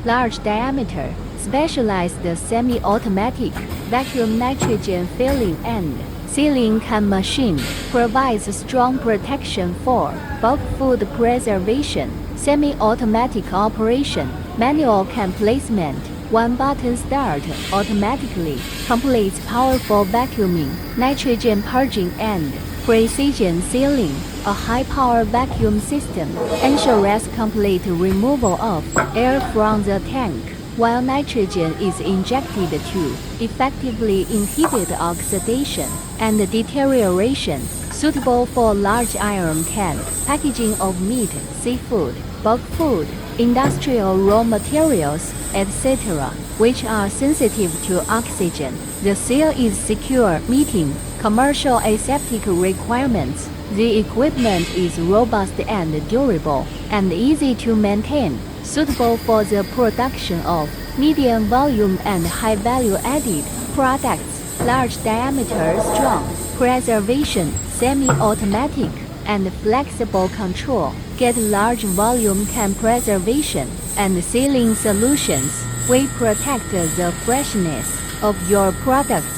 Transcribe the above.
large diameter, specialized semi-automatic vacuum nitrogen filling and sealing can machine, provides strong protection for bulk food preservation, semi-automatic operation, manual can placement, one button start automatically, completes powerful vacuuming, nitrogen purging and precision sealing. A high-power vacuum system ensures complete removal of air from the tank, while nitrogen is injected to effectively inhibit oxidation and deterioration, suitable for large iron can packaging of meat, seafood, bulk food, industrial raw materials, etc., which are sensitive to oxygen. The seal is secure, meeting commercial aseptic requirements. The equipment is robust and durable, and easy to maintain, suitable for the production of medium volume and high value-added products. Large diameter, strong preservation, semi-automatic, and flexible control. Get large volume can preservation and sealing solutions. We protect the freshness of your products